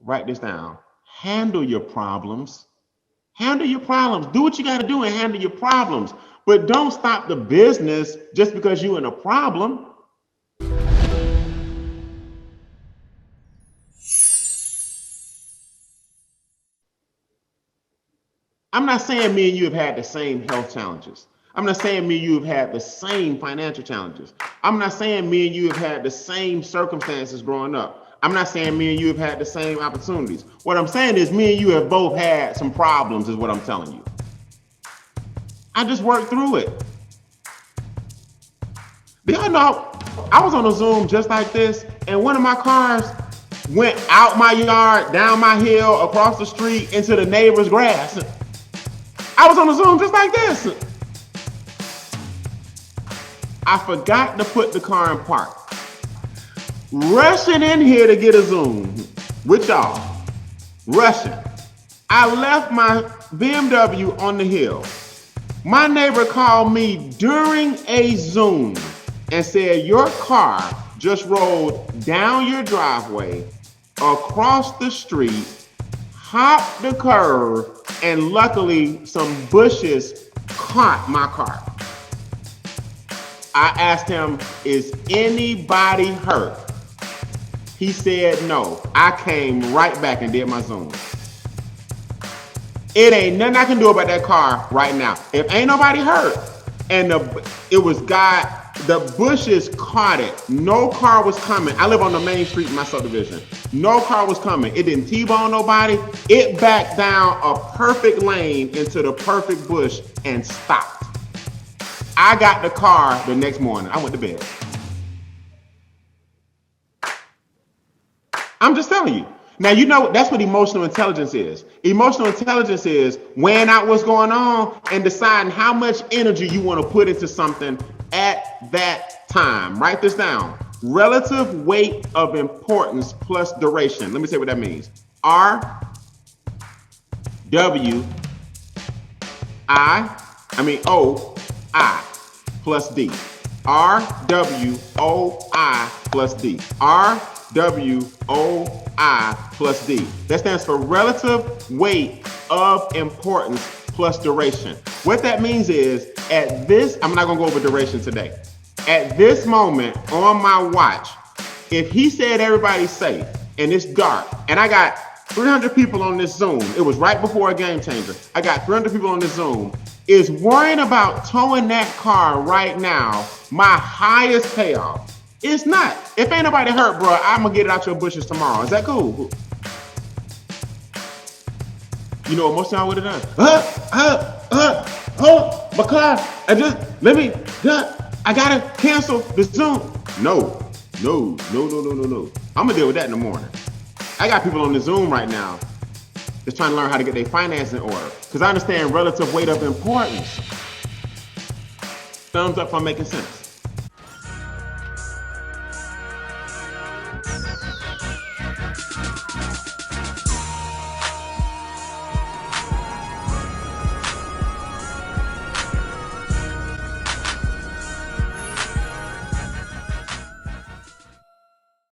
write this down. Handle your problems. Handle your problems. Do what you got to do and handle your problems. But don't stop the business just because you're in a problem. I'm not saying me and you have had the same health challenges. I'm not saying me and you have had the same financial challenges. I'm not saying me and you have had the same circumstances growing up. I'm not saying me and you have had the same opportunities. What I'm saying is me and you have both had some problems, is what I'm telling you. I just worked through it. Do y'all know I was on a Zoom just like this, and one of my cars went out my yard, down my hill, across the street, into the neighbor's grass. I was on a Zoom just like this. I forgot to put the car in park. Rushing in here to get a Zoom with y'all. Rushing. I left my BMW on the hill. My neighbor called me during a Zoom and said, your car just rolled down your driveway, across the street, hopped the curb, and luckily some bushes caught my car. I asked him, is anybody hurt? He said no. I came right back and did my Zoom. It ain't nothing I can do about that car right now. If ain't nobody hurt, and the bushes caught it. No car was coming. I live on the main street in my subdivision. No car was coming. It didn't T-bone nobody. It backed down a perfect lane into the perfect bush and stopped. I got the car the next morning. I went to bed. I'm just telling you. Now, you know, that's what emotional intelligence is. Emotional intelligence is weighing out what's going on and deciding how much energy you want to put into something at that time. Write this down. Relative weight of importance plus duration. Let me say what that means. O-I plus D. R-W-O-I plus D. R-W-O-I plus D. That stands for relative weight of importance plus duration. What that means is, I'm not gonna go over duration today. At this moment on my watch, if he said everybody's safe and it's dark, and I got 300 people on this Zoom, it was right before a game changer. I got 300 people on this Zoom. Is worrying about towing that car right now my highest payoff? It's not. If ain't nobody hurt, bro, I'm gonna get it out your bushes tomorrow. Is that cool? You know what most of y'all would have done? My car. I gotta cancel the Zoom. No. I'm gonna deal with that in the morning. I got people on the Zoom right now that's trying to learn how to get their finances in order. Because I understand relative weight of importance. Thumbs up if I'm making sense.